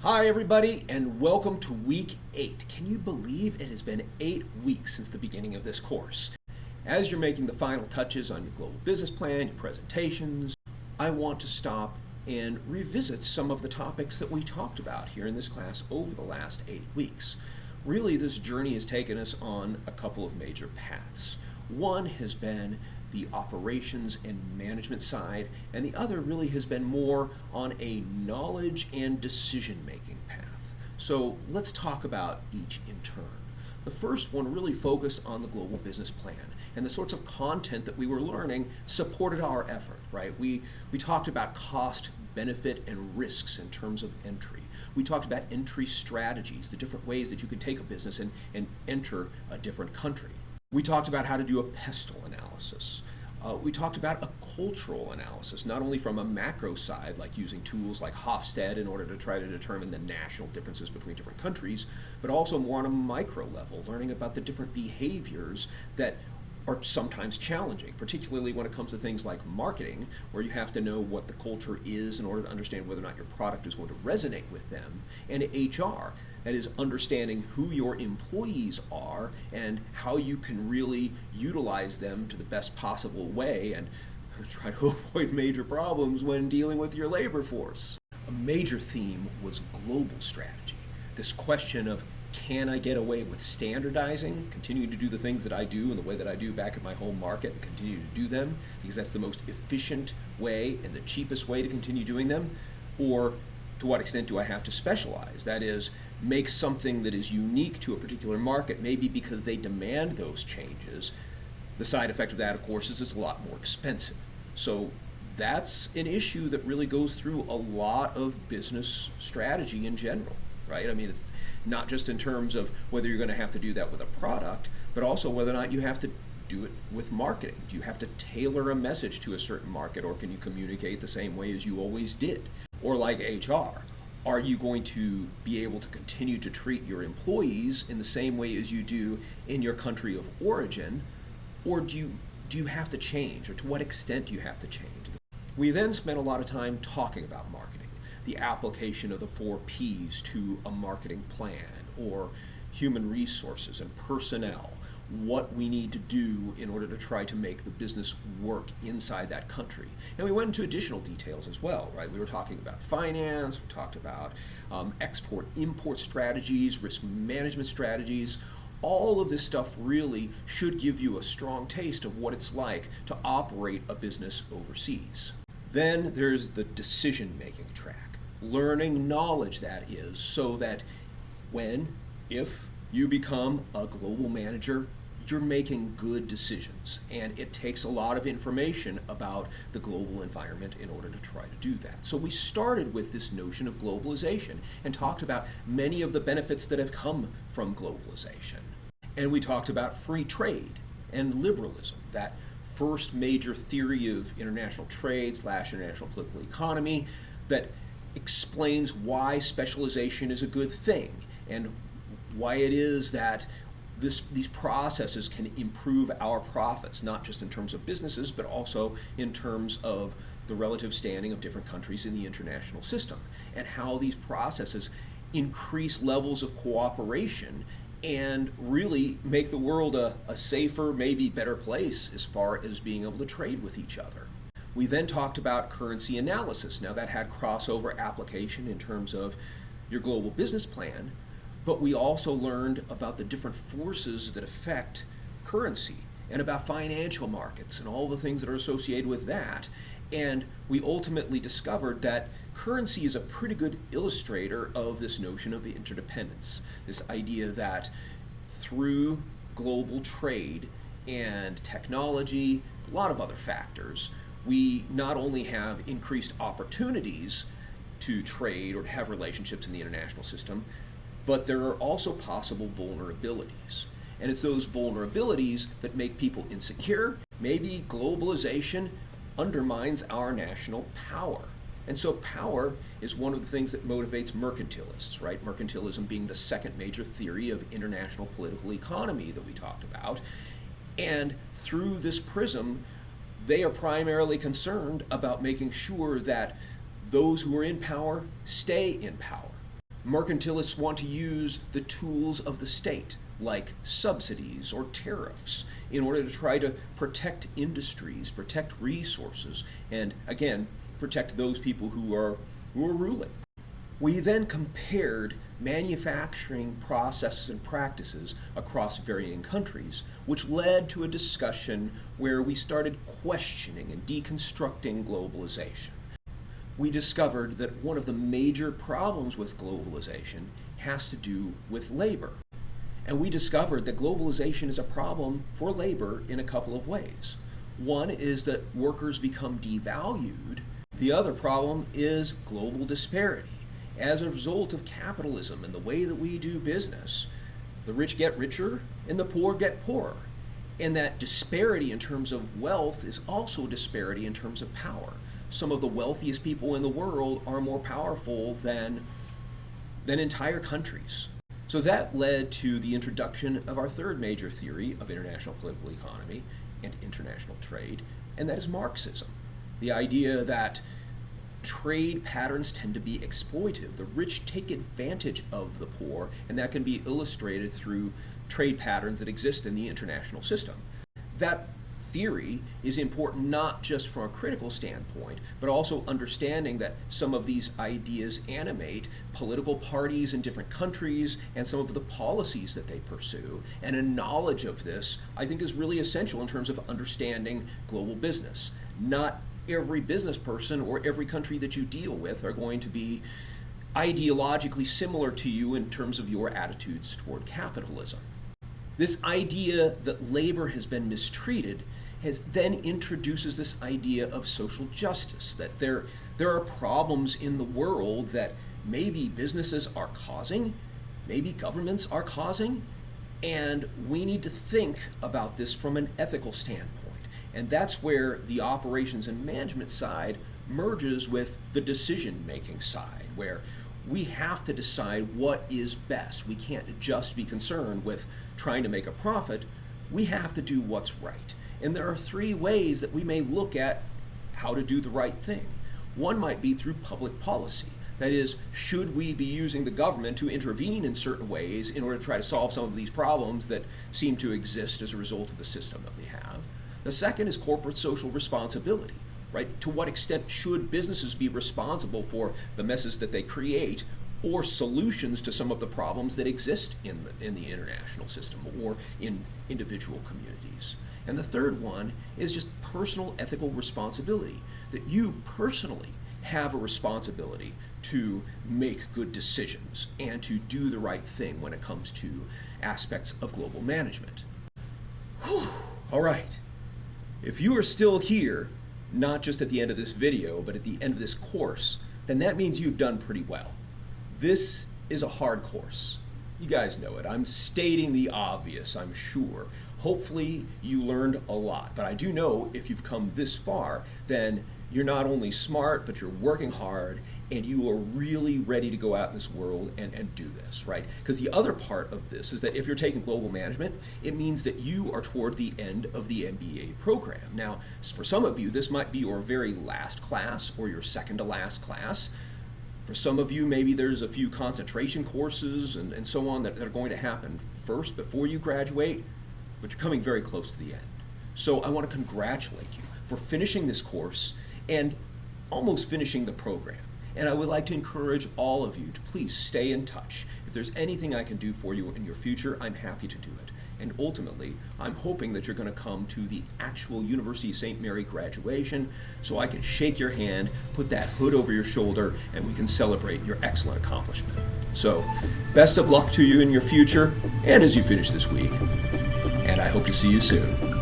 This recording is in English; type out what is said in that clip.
Hi everybody, and welcome to week 8. Can you believe it has been 8 weeks since the beginning of this course? As you're making the final touches on your global business plan, your presentations, I want to stop and revisit some of the topics that we talked about here in this class over the last 8 weeks. Really, this journey has taken us on a couple of major paths. One has been the operations and management side, and the other really has been more on a knowledge and decision-making path. So let's talk about each in turn. The first one really focused on the global business plan, and the sorts of content that we were learning supported our effort, right? We talked about cost, benefit, and risks in terms of entry. We talked about entry strategies, the different ways that you can take a business and enter a different country. We talked about how to do a PESTLE analysis. We talked about a cultural analysis, not only from a macro side, like using tools like Hofstede in order to try to determine the national differences between different countries, but also more on a micro level, learning about the different behaviors that are sometimes challenging, particularly when it comes to things like marketing, where you have to know what the culture is in order to understand whether or not your product is going to resonate with them, and HR, that is understanding who your employees are and how you can really utilize them to the best possible way and try to avoid major problems when dealing with your labor force. A major theme was global strategy. This question of, can I get away with standardizing, continuing to do the things that I do in the way that I do back at my home market and continue to do them because that's the most efficient way and the cheapest way to continue doing them? Or to what extent do I have to specialize? That is, make something that is unique to a particular market, maybe because they demand those changes. The side effect of that, of course, is it's a lot more expensive. So that's an issue that really goes through a lot of business strategy in general, right? I mean, it's not just in terms of whether you're going to have to do that with a product, but also whether or not you have to do it with marketing. Do you have to tailor a message to a certain market, or can you communicate the same way as you always did? Or like HR, are you going to be able to continue to treat your employees in the same way as you do in your country of origin, or do you have to change, or to what extent do you have to change? We then spent a lot of time talking about marketing, the application of the 4 Ps to a marketing plan, or human resources and personnel, what we need to do in order to try to make the business work inside that country. And we went into additional details as well, right? We were talking about finance, we talked about export-import strategies, risk management strategies. All of this stuff really should give you a strong taste of what it's like to operate a business overseas. Then there's the decision-making track, learning knowledge, that is, so that if you become a global manager, you're making good decisions, and it takes a lot of information about the global environment in order to try to do that. So we started with this notion of globalization and talked about many of the benefits that have come from globalization. And we talked about free trade and liberalism, that first major theory of international trade / international political economy that explains why specialization is a good thing and why it is that these processes can improve our profits, not just in terms of businesses, but also in terms of the relative standing of different countries in the international system, and how these processes increase levels of cooperation and really make the world a safer, maybe better place as far as being able to trade with each other. We then talked about currency analysis. Now that had crossover application in terms of your global business plan, but we also learned about the different forces that affect currency and about financial markets and all the things that are associated with that. And we ultimately discovered that currency is a pretty good illustrator of this notion of interdependence, this idea that through global trade and technology, a lot of other factors, we not only have increased opportunities to trade or to have relationships in the international system, but there are also possible vulnerabilities. And it's those vulnerabilities that make people insecure. Maybe globalization undermines our national power. And so power is one of the things that motivates mercantilists, right? Mercantilism being the second major theory of international political economy that we talked about. And through this prism, they are primarily concerned about making sure that those who are in power stay in power. Mercantilists want to use the tools of the state, like subsidies or tariffs, in order to try to protect industries, protect resources, and again, protect those people who are ruling. We then compared manufacturing processes and practices across varying countries, which led to a discussion where we started questioning and deconstructing globalization. We discovered that one of the major problems with globalization has to do with labor. And we discovered that globalization is a problem for labor in a couple of ways. One is that workers become devalued. The other problem is global disparity. As a result of capitalism and the way that we do business, the rich get richer and the poor get poorer. And that disparity in terms of wealth is also disparity in terms of power. Some of the wealthiest people in the world are more powerful than entire countries. So that led to the introduction of our third major theory of international political economy and international trade, and that is Marxism. The idea that trade patterns tend to be exploitive. The rich take advantage of the poor, and that can be illustrated through trade patterns that exist in the international system. That theory is important not just from a critical standpoint, but also understanding that some of these ideas animate political parties in different countries and some of the policies that they pursue. And a knowledge of this, I think, is really essential in terms of understanding global business. Not every business person or every country that you deal with are going to be ideologically similar to you in terms of your attitudes toward capitalism. This idea that labor has been mistreated then introduces this idea of social justice, that there are problems in the world that maybe businesses are causing, maybe governments are causing, and we need to think about this from an ethical standpoint. And that's where the operations and management side merges with the decision-making side, where we have to decide what is best. We can't just be concerned with trying to make a profit. We have to do what's right. And there are three ways that we may look at how to do the right thing. One might be through public policy. That is, should we be using the government to intervene in certain ways in order to try to solve some of these problems that seem to exist as a result of the system that we have? The second is corporate social responsibility, right? To what extent should businesses be responsible for the messes that they create or solutions to some of the problems that exist in the international system or in individual communities? And the third one is just personal ethical responsibility, that you personally have a responsibility to make good decisions and to do the right thing when it comes to aspects of global management. Whew. All right. If you are still here, not just at the end of this video, but at the end of this course, then that means you've done pretty well. This is a hard course. You guys know it. I'm stating the obvious, I'm sure. Hopefully you learned a lot, but I do know if you've come this far, then you're not only smart, but you're working hard and you are really ready to go out in this world and do this, right? Because the other part of this is that if you're taking global management, it means that you are toward the end of the MBA program. Now, for some of you, this might be your very last class or your second to last class. For some of you, maybe there's a few concentration courses and so on that are going to happen first before you graduate, but you're coming very close to the end. So I want to congratulate you for finishing this course and almost finishing the program. And I would like to encourage all of you to please stay in touch. If there's anything I can do for you in your future, I'm happy to do it. And ultimately, I'm hoping that you're going to come to the actual University of St. Mary graduation so I can shake your hand, put that hood over your shoulder, and we can celebrate your excellent accomplishment. So, best of luck to you in your future and as you finish this week. And I hope to see you soon.